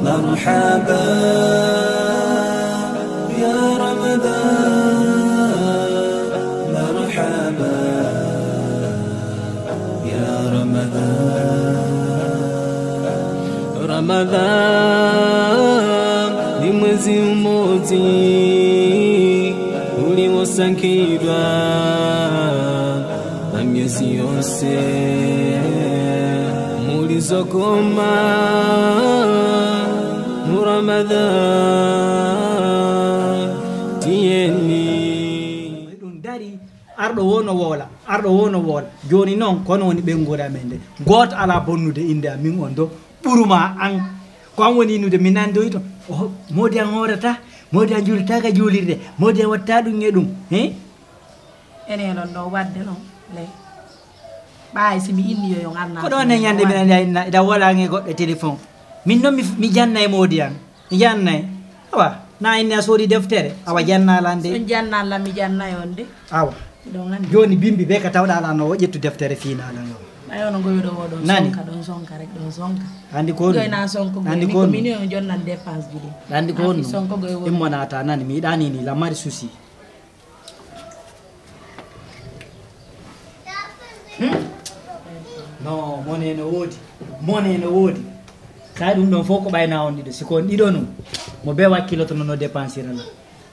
مرحبا يا رمضان مرحبا يا رمضان لمزي موتي ولي وسانكيبا أم يسيوسي مولي زكوما Ramadan tieni dum dari ardo wono wola joni non kono woni be ngora mende got ala bonnude inde min on do buruma an ko am woni nude minando ito o modi an horata modi an julita ka julirde modi an watta dum ngedum ene non do wadde non le bay si mi inni yo ngarna ko do ne nyande min da wala nge godde telephone min non mi jannay modi an mi jannay awa na inna sori deftere awa jannalande on jannalla mi jannay on de awa do ngandi joni bimbi be ka tawda ala no ƴettu deftere finala no ayo no goyo do wodo sonka don sonka rek don sonka andi ko goy na sonko andi ko min on jonnan dépense bi de andi ko sonko goyo wodo immonata nani mi dani ni la mari souci no mone no wodi ka dum don foko bayna on dido siko on dido no mo be wakkilo to no dépensira la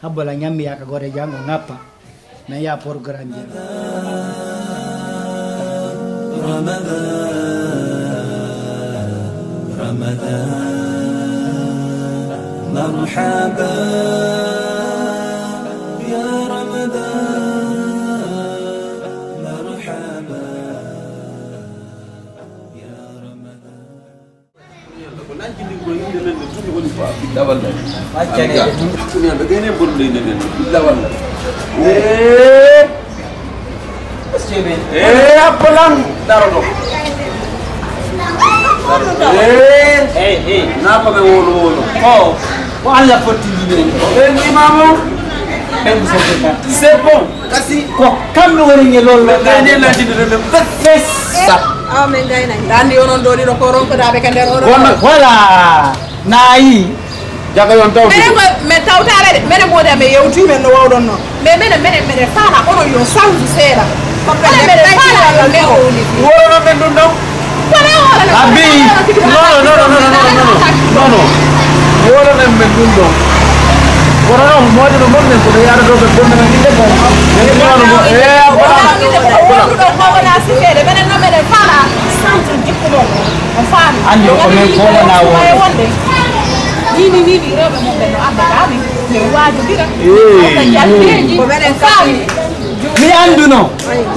habbola nyammi yaka gore jango ngappa na ya programme je Ramadan marhaba ya Ramadan marhaba ya Ramadan dawal la accane tuni da gene bonde ne dawal la Steven apolan daro hey na ko be wolo oh ko alla fotti ni ni mamo c'est bon kasi ko kambe woni nge lol la gene la di de fes ah men gayna dandi onon do di ko ronko dabe ka der onon voilà nayi jaga yon tawti me tawtare de mene mode me yewti men no wawdon no mene fala ono yo sanju sera ko mene fala la me o ni woro men dum daw abi no woro men dum daw woro no mode no mon ko yara do be bonde ni de ko wala si fede mene no mene fala sanju jikko o fami andi ko men ko na wonde nini rebe mo be no anda gabi me waaju dira ko mene fami mi anduno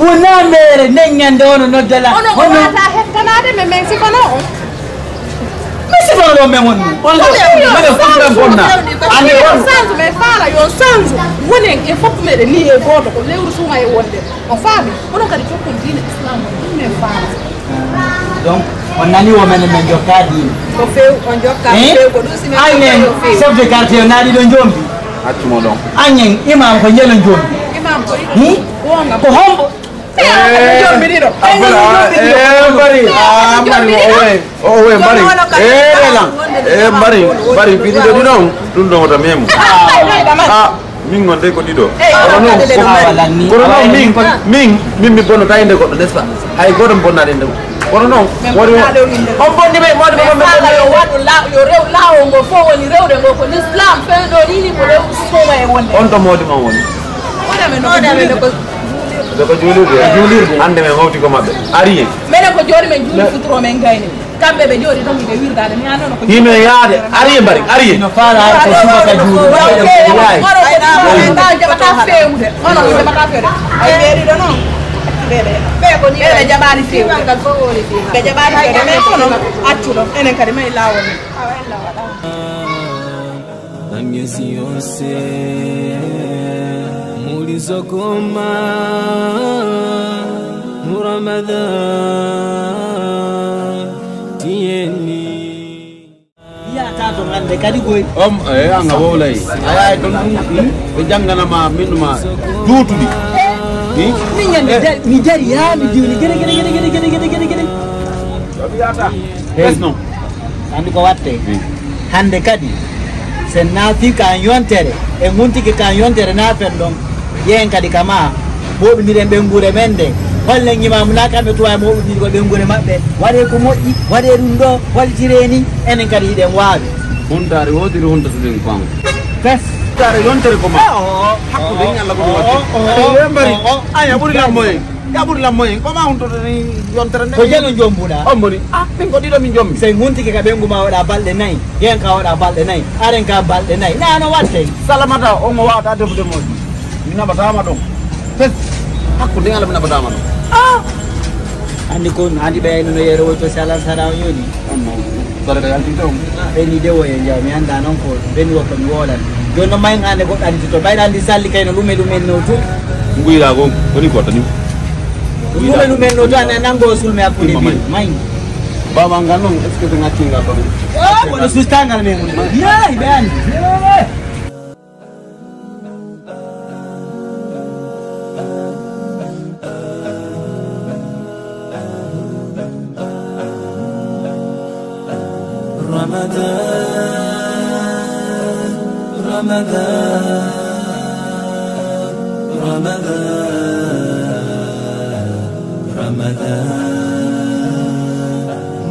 wona mere nengande ono noddala ono ko mata hettanade me men sifano on mi sifano do me won on do mede fuɗɗam bonna andi on sanzu me fala yo sanzu wonen e fop mede ni e goto ko lewru suma e wonde o faami ono kadi jokkon diine islam on me fala donc on nani wo men men jokka diine ko few on jokka few ko dum simi anen chef de quartier naadi do jombi accumo don anen imam ko jelo jombi imam ko wonga ko hombo jombi dido bari owe bari relan bari bidi do non dum do to memu min ngonde ko dido min mi bono tayde ko n'est-ce pas hay godom bonnade ndem kono non wori on bonni be modi be yo wadu la yo rew lawo ngo fo woni rewde ngo ko l'islam fe do dini ko rew so way wonde on to modi man woni ko julirde ande me mawti ko mabbe ariye mene ko jori men juli futuro men gayni kambe be jori tan be wirdade mi anono ko hime yaade ariye bari ariye no faala ko suba ka juri ay da jabata fewde ono jabata fewde ay beri do non be ko ni be jabani fewde gal fo woni be jabani fewde me kono accudo enen kadi may lawol ni awella wada am yesiyose mulizokoma Ramadan tieni ya tato ande kadi koy anga wolay ay don be jangana ma minuma jutudi mi jari ya mi diwni gede babiyata no andi ko watte hande kadi sen naati kan yontere e muntiki kan yontere na fendon yen kadi kama bobi miren be ngure mende holle ngimam na kambe to ay mobi ko be ngure mabbe wade ko moji wade dum do waltireni enen kadi den waabi huntare wodiri hunta suden kwang fes tare yontere ko ma hakku de nyalla ko wati mbari aya buri la moy ya buri la moy ko ma hunto ni yontere ne ko jeno jombuda moni min ko dido min jommi sey muntiki ka be nguma wada balde nay yen ka wada balde nay aren ka balde nay nano watte salamata o mo wata defude moji mina batama don fes hakku de nyalla mina batama don andi ko andi be no yero woto sala sara yoni dare da yanti dom beni de woye jaw mi anda non ko beni wo ko mi wolan jono may ngane ko andi to bayda andi salli kayno lume no to nguira go koni ko tani lume no to ana nango sulme akude bi may baba ngano est ce que ngati ngato ko sustangal me mun ya ibe andi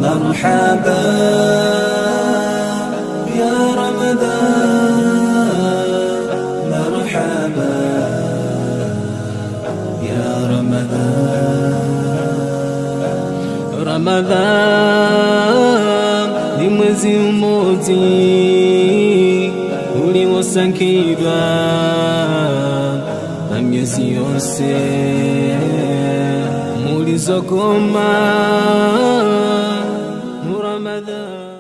مرحبا يا رمضان مرحبا يا رمضان ni mwezi mmoja uliosakidwa na miezi yose mulizokoma Ramadan